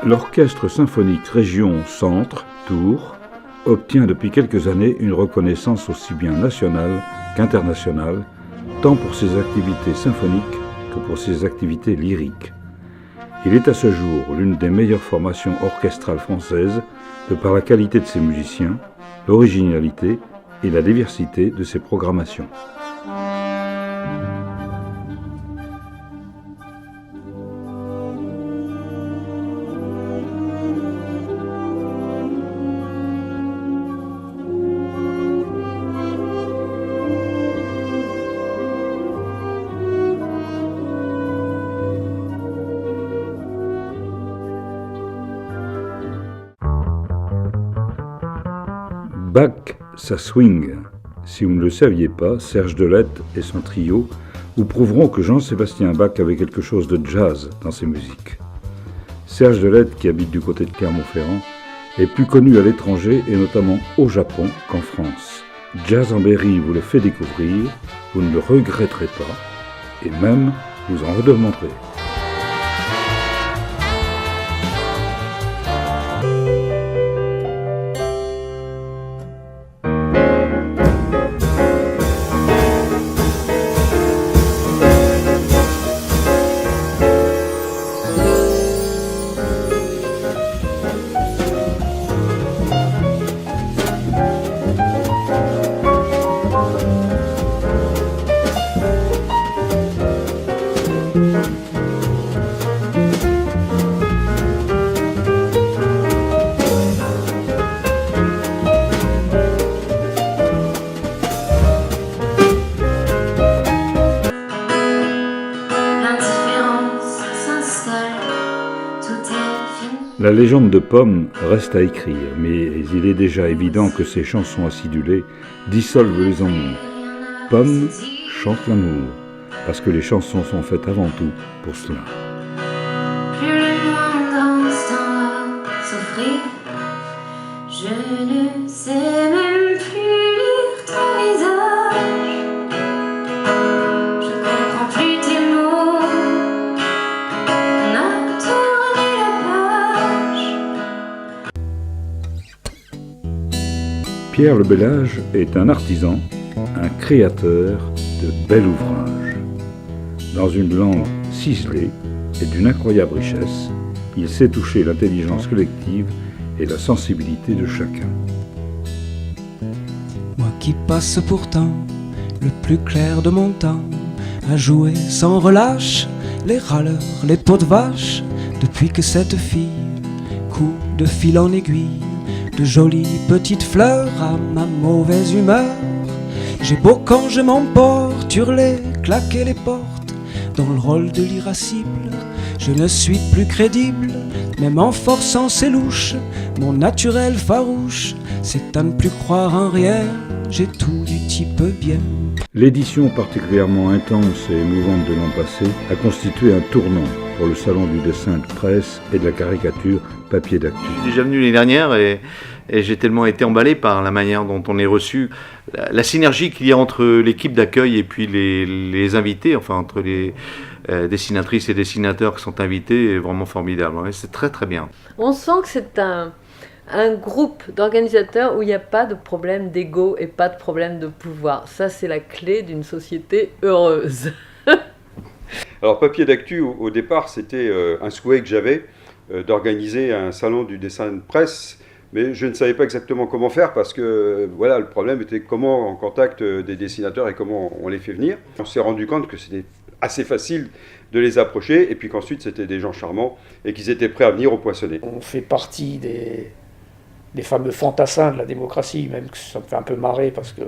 L'Orchestre symphonique Région Centre, Tours, obtient depuis quelques années une reconnaissance aussi bien nationale qu'internationale, tant pour ses activités symphoniques que pour ses activités lyriques. Il est à ce jour l'une des meilleures formations orchestrales françaises de par la qualité de ses musiciens, l'originalité et la diversité de ses programmations. Bach, ça swing. Si vous ne le saviez pas, Serge Delette et son trio vous prouveront que Jean-Sébastien Bach avait quelque chose de jazz dans ses musiques. Serge Delette, qui habite du côté de Clermont-Ferrand, est plus connu à l'étranger et notamment au Japon qu'en France. Jazz en Berry vous le fait découvrir, vous ne le regretterez pas et même vous en redemanderez. La légende de Pomme reste à écrire, mais il est déjà évident que ces chansons acidulées dissolvent les amours. Pomme chante l'amour, parce que les chansons sont faites avant tout pour cela. Plus le moindre instant va s'offrir, je ne sais même plus lire ton visage. Je comprends plus tes mots, on a tourné la page. Pierre Lebellage est un artisan, un créateur de bel ouvrage. Dans une langue ciselée et d'une incroyable richesse, il sait toucher l'intelligence collective et la sensibilité de chacun. Moi qui passe pourtant le plus clair de mon temps à jouer sans relâche les râleurs, les pots de vache, depuis que cette fille coud de fil en aiguille de jolies petites fleurs à ma mauvaise humeur. J'ai beau quand je m'emporte hurler, claquer les portes dans le rôle de l'irascible. Je ne suis plus crédible, même en forçant ses louches. Mon naturel farouche, c'est à ne plus croire en rien. J'ai tout du type bien. L'édition particulièrement intense et émouvante de l'an passé a constitué un tournant pour le salon du dessin de presse et de la caricature Papier d'Actu. Je suis déjà venu l'année dernière et j'ai tellement été emballé par la manière dont on est reçu, la synergie qu'il y a entre l'équipe d'accueil et puis les invités, enfin entre les dessinatrices et dessinateurs qui sont invités, est vraiment formidable. Ouais, c'est très très bien. On sent que c'est un groupe d'organisateurs où il n'y a pas de problème d'ego et pas de problème de pouvoir. Ça, c'est la clé d'une société heureuse. Alors, Papier d'Actu, au départ, c'était un souhait que j'avais d'organiser un salon du dessin de presse, mais je ne savais pas exactement comment faire parce que voilà, le problème était comment on contacte des dessinateurs et comment on les fait venir. On s'est rendu compte que c'était assez facile de les approcher et puis qu'ensuite c'était des gens charmants et qu'ils étaient prêts à venir au Poinçonnet. On fait partie des fameux fantassins de la démocratie, même que ça me fait un peu marrer parce que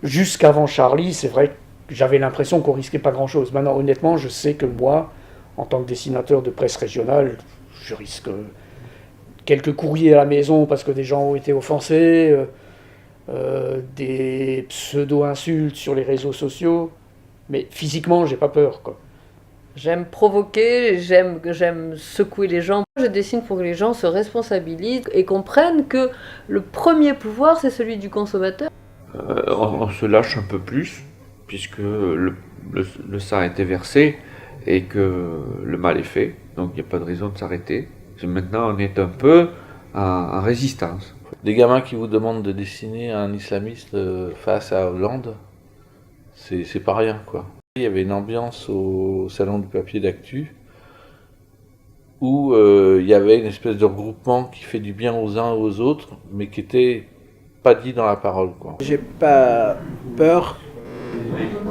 jusqu'avant Charlie, c'est vrai que j'avais l'impression qu'on risquait pas grand-chose. Maintenant, honnêtement, je sais que moi, en tant que dessinateur de presse régionale, je risque quelques courriers à la maison parce que des gens ont été offensés, des pseudo-insultes sur les réseaux sociaux, mais physiquement, j'ai pas peur, quoi. J'aime provoquer, j'aime secouer les gens. Je dessine pour que les gens se responsabilisent et comprennent que le premier pouvoir, c'est celui du consommateur. On se lâche un peu plus, puisque le sang a été versé et que le mal est fait, donc il n'y a pas de raison de s'arrêter. Maintenant, on est un peu en résistance. Des gamins qui vous demandent de dessiner un islamiste face à Hollande, c'est pas rien, quoi. Il y avait une ambiance au salon du papier d'actu où il y avait une espèce de regroupement qui fait du bien aux uns et aux autres, mais qui était pas dit dans la parole, quoi. J'ai pas peur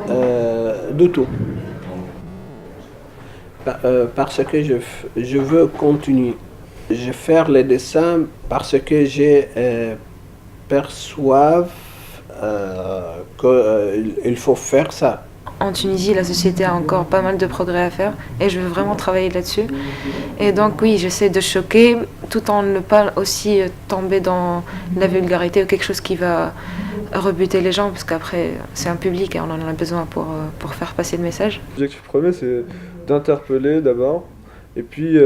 de tout. Parce que je veux continuer. Je vais faire les dessins parce que je perçois qu'il faut faire ça. En Tunisie, la société a encore pas mal de progrès à faire et je veux vraiment travailler là-dessus. Et donc oui, j'essaie de choquer tout en ne pas aussi tomber dans la vulgarité ou quelque chose qui va rebuter les gens parce qu'après c'est un public et on en a besoin pour faire passer le message. L'objectif premier, c'est d'interpeller d'abord et puis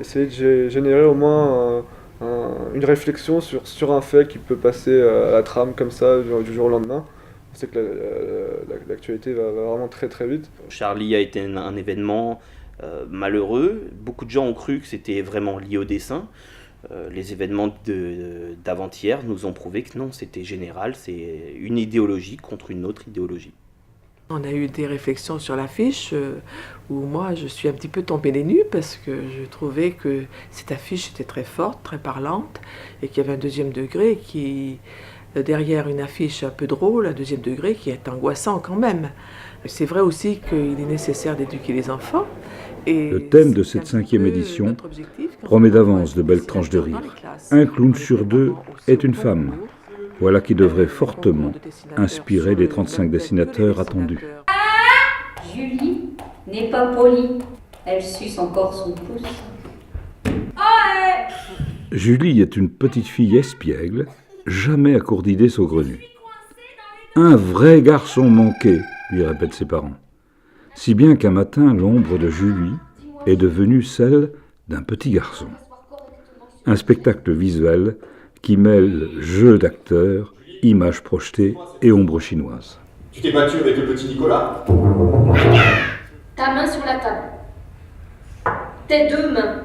essayer de générer au moins une réflexion sur un fait qui peut passer à la trame comme ça du jour au lendemain. On sait que l'actualité va vraiment très très vite. Charlie a été un événement malheureux. Beaucoup de gens ont cru que c'était vraiment lié au dessin. Les événements d'avant-hier nous ont prouvé que non, c'était général, c'est une idéologie contre une autre idéologie. On a eu des réflexions sur l'affiche où moi je suis un petit peu tombée des nues parce que je trouvais que cette affiche était très forte, très parlante et qu'il y avait un deuxième degré qui... derrière une affiche un peu drôle, un deuxième degré qui est angoissant quand même. C'est vrai aussi qu'il est nécessaire d'éduquer les enfants. Et le thème de cette 5e édition promet d'avance de belles tranches de rire. Un clown sur 2 est une femme. Voilà qui devrait fortement inspirer les 35 dessinateurs attendus. Julie n'est pas polie. Elle suce encore son pouce. Julie est une petite fille espiègle, jamais à court d'idées saugrenues. Un vrai garçon manqué, lui répètent ses parents. Si bien qu'un matin, l'ombre de Julie est devenue celle d'un petit garçon. Un spectacle visuel qui mêle jeu d'acteurs, images projetées et ombre chinoise. Tu t'es battu avec le petit Nicolas? Ta main sur la table. Tes deux mains.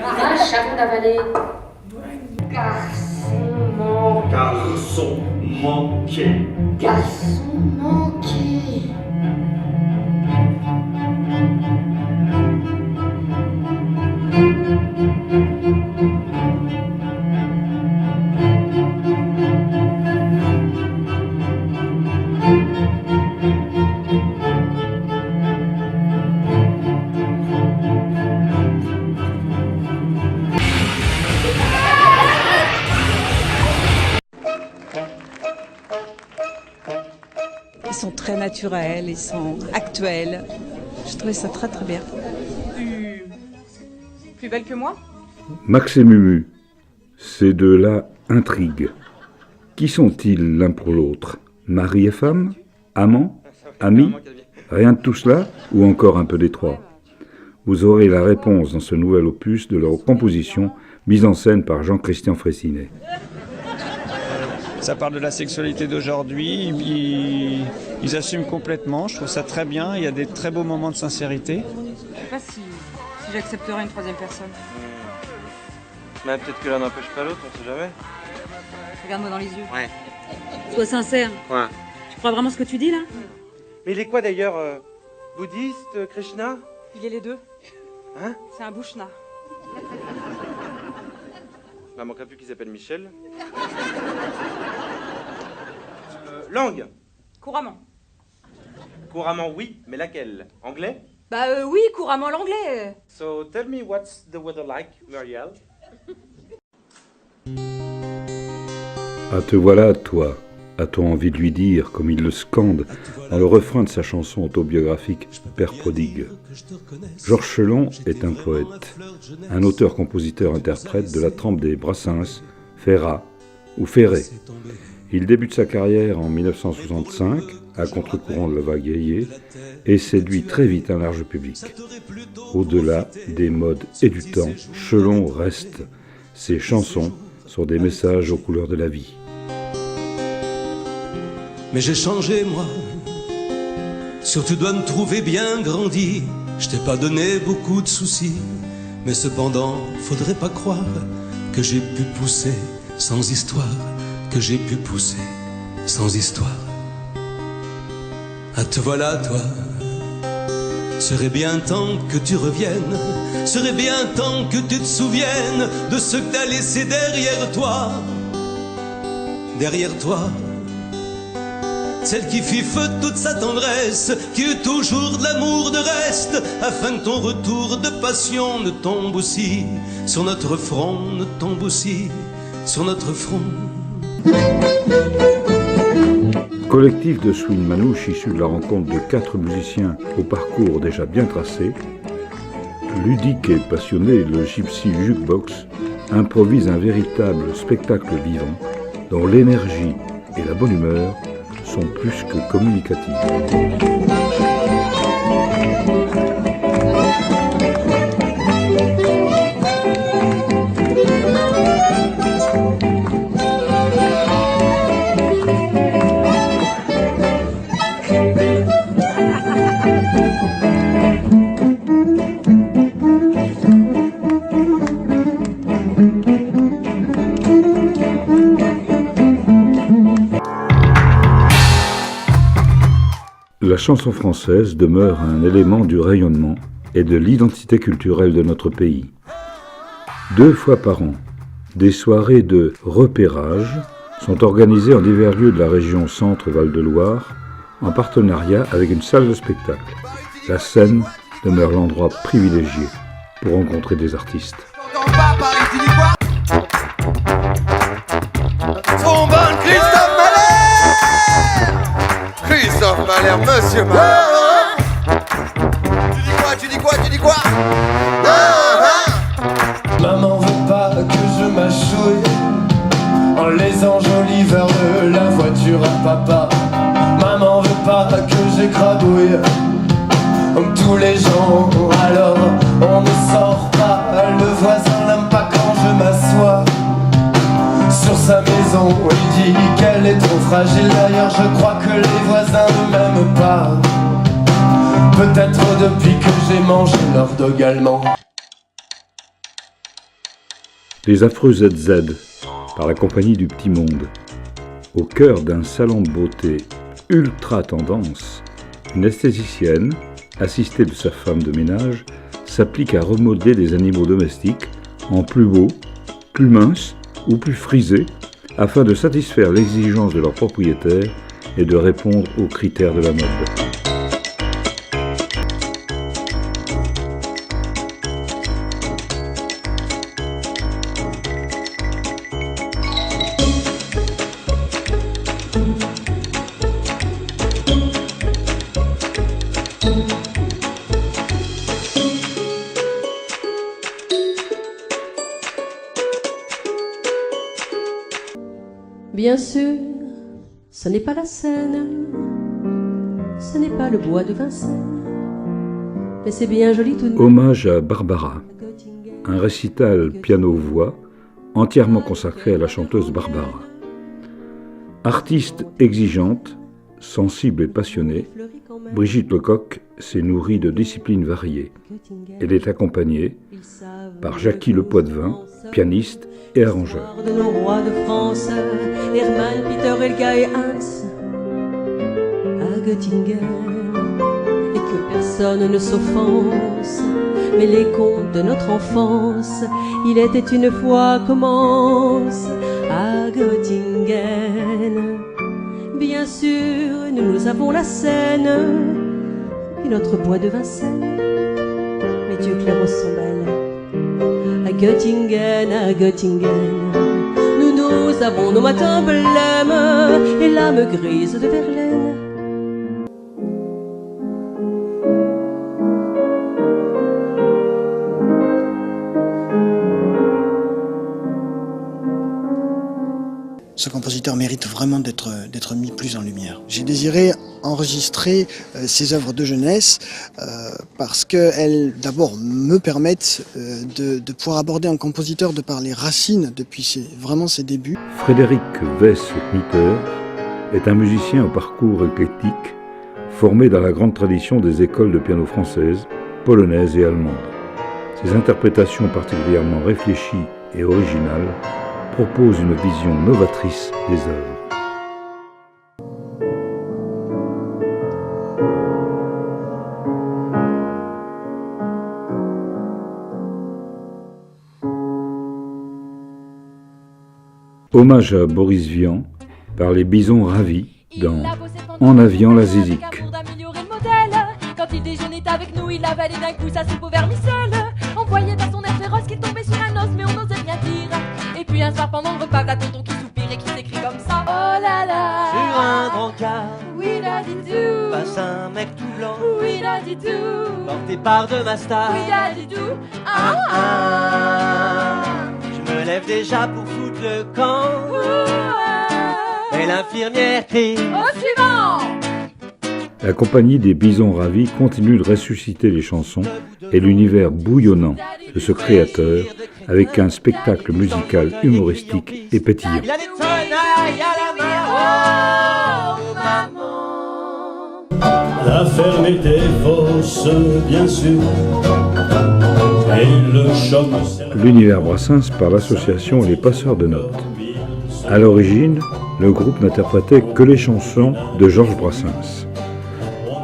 Vache avant d'avaler. Garçon manqué. Garçon manqué. Garçon manqué. Ils sont très naturels, ils sont actuels. Je trouvais ça très très bien. Plus belle que moi? Max et Mumu, ces deux-là intriguent. Qui sont-ils l'un pour l'autre? Mari et femme? Amants? Amis? Rien de tout cela? Ou encore un peu des trois? Vous aurez la réponse dans ce nouvel opus de leur composition, mise en scène par Jean-Christian Fraissinet. Ça parle de la sexualité d'aujourd'hui, ils assument complètement, je trouve ça très bien, il y a des très beaux moments de sincérité. Je sais pas si j'accepterais une troisième personne. Mais peut-être que l'un n'empêche pas l'autre, on sait jamais. Regarde-moi dans les yeux. Ouais. Sois sincère. Ouais. Tu crois vraiment ce que tu dis là? Mais il est quoi d'ailleurs bouddhiste, Krishna? Il est les deux. Hein? C'est un bouchna. Il n'en manquerait plus qu'il s'appelle Michel. Langue. Couramment. Couramment oui, mais laquelle? Anglais? Bah oui, couramment l'anglais. So tell me what's the weather like, Muriel? Ah te voilà, toi, a-t-on envie de lui dire, comme il le scande dans le refrain de sa chanson autobiographique Père prodigue. Georges Chelon est un poète, un auteur-compositeur-interprète de la trempe des Brassens, Ferrat ou Ferré. Il débute sa carrière en 1965, à contre-courant de la vague yéyé, et séduit très vite un large public. Au-delà des modes et du temps, Chelon reste. Ses chansons sont des messages aux couleurs de la vie. Mais j'ai changé moi, surtout dois me trouver bien grandi. Je t'ai pas donné beaucoup de soucis, mais cependant, faudrait pas croire que j'ai pu pousser sans histoire, que j'ai pu pousser sans histoire. Ah te voilà toi, serait bien temps que tu reviennes, serait bien temps que tu te souviennes de ce que t'as laissé derrière toi, derrière toi. Celle qui fit feu de toute sa tendresse, qui eut toujours de l'amour de reste, afin que ton retour de passion ne tombe aussi sur notre front, ne tombe aussi sur notre front. Collectif de swing manouche issu de la rencontre de 4 musiciens au parcours déjà bien tracé, ludique et passionné, le Gypsy Jukebox improvise un véritable spectacle vivant dont l'énergie et la bonne humeur sont plus que communicatives. La chanson française demeure un élément du rayonnement et de l'identité culturelle de notre pays. 2 fois par an, des soirées de repérage sont organisées en divers lieux de la région Centre-Val de Loire en partenariat avec une salle de spectacle. La scène demeure l'endroit privilégié pour rencontrer des artistes. Trombone Christophe Mahler! Christophe Mahler, Monsieur Mahler! Tu dis quoi? Maman veut pas que je m'achouille en les enjoliveurs de la voiture à papa. Maman veut pas que j'écrabouille comme tous les gens. Alors on ne sort pas, le voisin n'aime pas quand je m'assois sur sa maison. Il dit qu'elle est trop fragile, d'ailleurs je crois que les voisins ne m'aiment pas. Peut-être depuis que j'ai mangé leur dog allemand. Les affreux ZZ, par la compagnie du Petit Monde. Au cœur d'un salon de beauté ultra tendance, une esthéticienne, assistée de sa femme de ménage, s'applique à remodeler des animaux domestiques en plus beaux, plus minces ou plus frisés, afin de satisfaire l'exigence de leurs propriétaires et de répondre aux critères de la mode. Bien sûr, ce n'est pas la Seine, ce n'est pas le bois de Vincennes, mais c'est bien joli tout de même. Hommage à Barbara, un récital piano-voix entièrement consacré à la chanteuse Barbara. Artiste exigeante, sensible et passionnée, Brigitte Lecoq s'est nourrie de disciplines variées. Elle est accompagnée par Jackie Le Poitvin, pianiste et arrangeur. De nos rois de France, Hermann, Peter, Elga et Hans, à Göttingen, et que personne ne s'offense, mais les contes de notre enfance, il était une fois, commence à Göttingen. Bien sûr, nous avons la Seine, et notre bois de Vincennes, mais Dieu que les roses sont belles. À Göttingen, nous nous avons nos matins blêmes et l'âme grise de Verlaine. Ce compositeur mérite vraiment d'être mis plus en lumière. J'ai désiré enregistrer ces œuvres de jeunesse parce qu'elles, d'abord, me permettent de pouvoir aborder un compositeur de par les racines depuis vraiment ses débuts. Frédéric Wess-Knutter est un musicien au parcours éclectique, formé dans la grande tradition des écoles de piano françaises, polonaises et allemandes. Ses interprétations particulièrement réfléchies et originales propose une vision novatrice des œuvres. Hommage à Boris Vian par les Bisons Ravis dans En aviant la Zizik. Quand il déjeunait avec nous, il avalait d'un coup sa soupe au vermicelle. On voyait dans son air féroce qu'il tombait sur un os, mais on n'osait rien dire. Et puis un soir pendant le repas, la tonton qui soupire et qui s'écrie comme ça. Oh là là. Sur un brancard, oui là dit tout. passe un mec tout blanc, Oui là dit tout. porté par deux mastas. Oui là dit tout. Je me lève déjà pour foutre le camp. Et l'infirmière crie Au suivant. La compagnie des Bisons Ravis continue de ressusciter les chansons et l'univers bouillonnant de ce créateur avec un spectacle musical humoristique et pétillant. Il a des tenailles à la main. Oh maman. La ferme était fausse, bien sûr. Et le choc. L'univers Brassens par l'association Les Passeurs de Notes. À l'origine, le groupe n'interprétait que les chansons de Georges Brassens.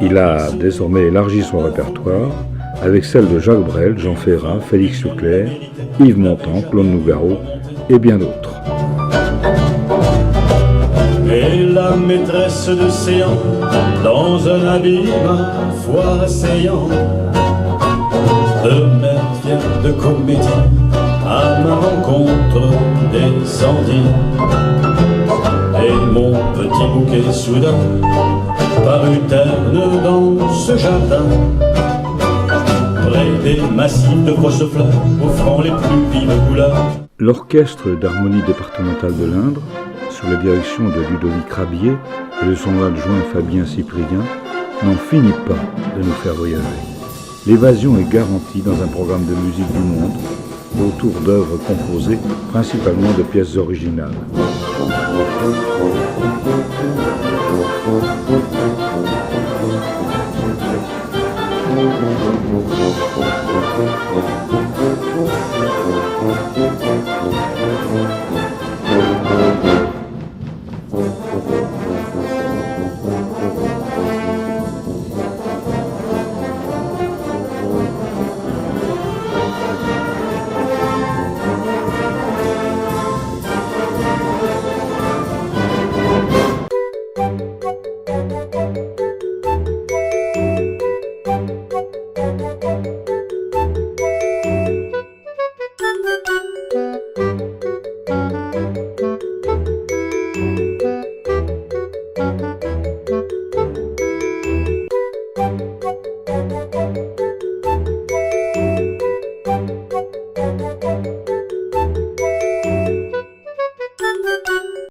Il a désormais élargi son répertoire avec celles de Jacques Brel, Jean Ferrat, Félix Souclair, Yves Montand, Claude Nougaro et bien d'autres. Et la maîtresse de Séan, dans un abîme fort assaillant, de matière de comédie, à ma rencontre descendit. Et mon petit bouquet soudain parut terne dans ce jardin, près des massifs de grosses fleurs, offrant les plus vives couleurs. L'Orchestre d'harmonie départementale de l'Indre, sous la direction de Ludovic Rabier et de son adjoint Fabien Cyprien, n'en finit pas de nous faire voyager. L'évasion est garantie dans un programme de musique du monde, autour d'œuvres composées principalement de pièces originales.